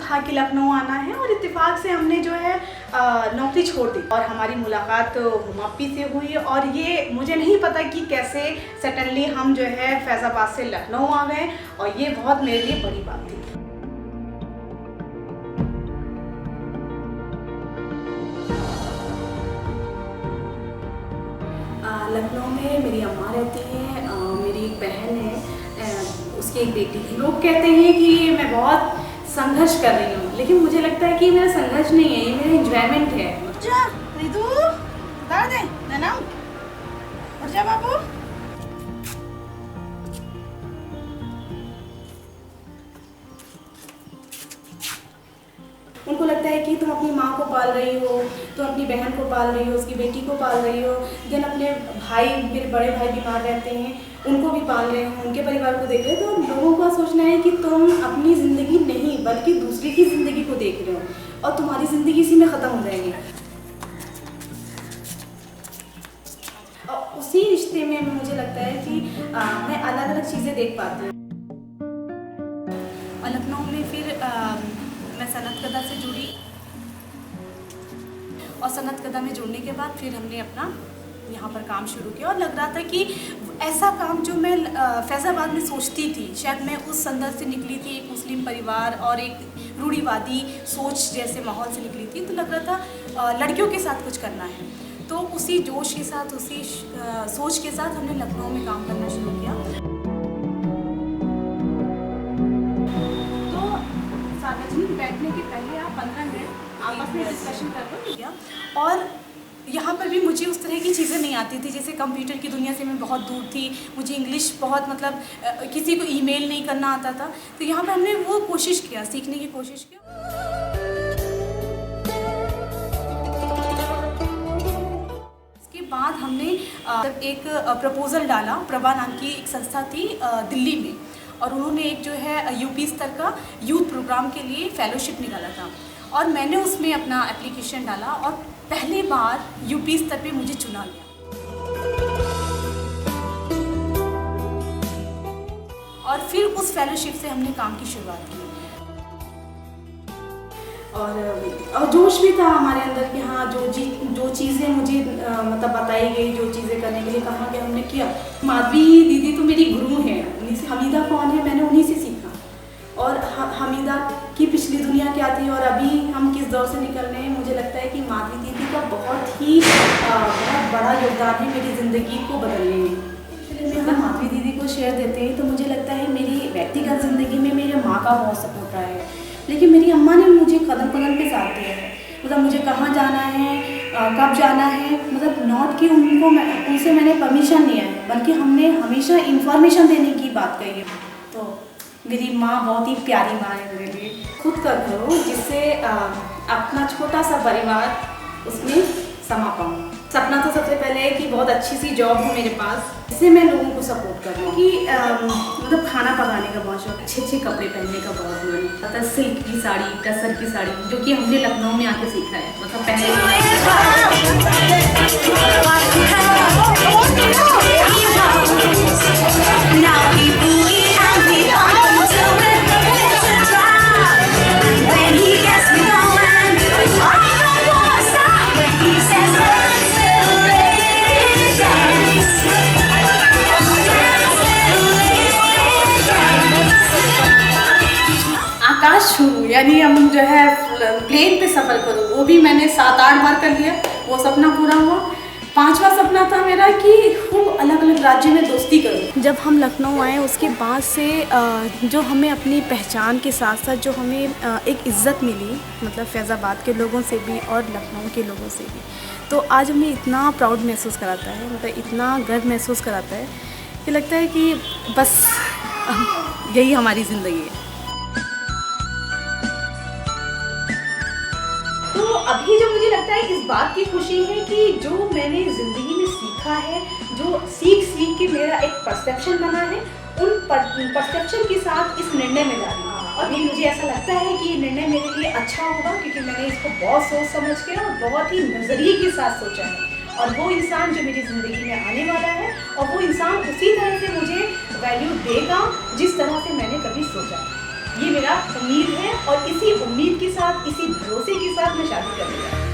था कि लखनऊ आना है और इत्तेफाक से हमने जो है नौकरी छोड़ दी और हमारी मुलाकात हुमापी से हुई। और ये मुझे नहीं पता कि कैसे सडनली हम जो है फैज़ाबाद से लखनऊ आ गए, और ये बहुत मेरे लिए बड़ी बात थी। लखनऊ में मेरी अम्मा रहती है, मेरी एक बहन है, उसकी एक बेटी है। लोग कहते हैं कि मैं बहुत संघर्ष कर रही हूँ, लेकिन मुझे लगता है कि मेरा संघर्ष नहीं है, ये मेरा एंजॉयमेंट है। उठ जा बाबू। उनको लगता है कि तुम अपनी माँ को पाल रही हो, तुम अपनी बहन को पाल रही हो, उसकी बेटी को पाल रही हो, देन अपने भाई, मेरे बड़े भाई बीमार रहते हैं, उनको भी पाल रहे हो, उनके परिवार को देख रहे हो। तो लोगों का सोचना है कि तुम अपनी ज़िंदगी नहीं बल्कि दूसरे की ज़िंदगी को देख रहे हो और तुम्हारी ज़िंदगी इसी में ख़त्म हो जाएगी। और उसी रिश्ते में मुझे लगता है कि मैं अलग अलग चीज़ें देख पाती हूँ। और लखनऊ में फिर मैं सनतकदा से जुड़ी, और सनतकदा में जुड़ने के बाद फिर हमने अपना यहाँ पर काम शुरू किया। और लग रहा था कि ऐसा काम जो मैं फैज़ाबाद में सोचती थी, शायद मैं उस संदर्भ से निकली थी, एक मुस्लिम परिवार और एक रूढ़िवादी सोच जैसे माहौल से निकली थी। तो लग रहा था लड़कियों के साथ कुछ करना है, तो उसी जोश के साथ, उसी सोच के साथ हमने लखनऊ में काम करना शुरू किया। बैठने के पहले आप 15 मिनट आपस में डिस्कशन कर लो, ठीक है। और यहाँ पर भी मुझे उस तरह की चीज़ें नहीं आती थी, जैसे कंप्यूटर की दुनिया से मैं बहुत दूर थी, मुझे इंग्लिश बहुत मतलब किसी को ईमेल नहीं करना आता था। तो यहाँ पर हमने वो कोशिश किया, सीखने की कोशिश की। इसके बाद हमने एक प्रपोज़ल डाला, प्रभा नाम की एक संस्था थी दिल्ली में, और उन्होंने एक जो है यूपी स्तर का यूथ प्रोग्राम के लिए फेलोशिप निकाला था, और मैंने उसमें अपना एप्लीकेशन डाला और पहली बार यूपी स्तर पे मुझे चुना गया। और फिर उस फेलोशिप से हमने काम की शुरुआत की। और जोश भी था हमारे अंदर कि हाँ, जो चीज़ें मुझे मतलब बताई गई, जो चीज़ें करने के लिए कहा कि हमने किया। माधवी दीदी तो मेरी गुरु हैं, हमीदा कौन है, मैंने उन्हीं से सीखा। और हमीदा की पिछली दुनिया क्या थी और अभी हम किस दौर से निकल रहे हैं, मुझे लगता है कि माधवी दीदी का बहुत बड़ा योगदान है मेरी ज़िंदगी को बदलने में। मतलब माधवी दीदी को शेयर देते हैं तो मुझे लगता है मेरी व्यक्तिगत ज़िंदगी में मेरे माँ का बहुत सपोर्ट रहा है, लेकिन मेरी अम्मा ने मुझे कदम कदम पे साथ दिया है। मतलब मुझे कहाँ जाना है, कब जाना है, मतलब नॉट कि उनसे मैंने परमिशन लिया है, बल्कि हमने हमेशा इंफॉर्मेशन देने की बात कही है। तो मेरी माँ बहुत ही प्यारी माँ है मेरे लिए। खुद कर करो जिससे अपना छोटा सा परिवार उसमें समा पाऊँ। सपना तो सबसे पहले है कि बहुत अच्छी सी जॉब हो मेरे पास, जिससे मैं लोगों को सपोर्ट करूँ। कि मतलब खाना पकाने का बहुत शौक, अच्छे अच्छे कपड़े पहनने का बहुत मन आता है। सिल्क की साड़ी, टसर की साड़ी, जो कि हमने लखनऊ में आके सीखा है। मतलब आकाश छू, यानी हम जो है प्लेन पे सफ़र करो, वो भी मैंने 7-8 बार कर लिया, वो सपना पूरा हुआ। 5वां सपना था मेरा कि खूब अलग अलग राज्य में दोस्ती करूँ। जब हम लखनऊ आए उसके बाद से जो हमें अपनी पहचान के साथ साथ जो हमें एक इज़्ज़त मिली, मतलब फैज़ाबाद के लोगों से भी और लखनऊ के लोगों से भी, तो आज हमें इतना प्राउड महसूस कराता है, मतलब इतना गर्व महसूस कराता है कि लगता है कि बस यही हमारी ज़िंदगी है। तो अभी जो मुझे लगता है इस बात की खुशी है कि जो मैंने ज़िंदगी में सीखा है, जो सीख के मेरा एक परसेप्शन बना है, उन परसेप्शन के साथ इस निर्णय में जा रही हूँ। और ये मुझे ऐसा लगता है कि ये निर्णय मेरे लिए अच्छा होगा, क्योंकि मैंने इसको बहुत सोच समझ के और बहुत ही नज़रिए के साथ सोचा है। और वो इंसान जो मेरी ज़िंदगी में आने वाला है, और वो इंसान उसी तरह से मुझे वैल्यू देगा जिस तरह से मैंने कभी सोचा। ये मेरा उम्मीद है और इसी उम्मीद के साथ, इसी भरोसे के साथ मैं शादी कर लूँगा।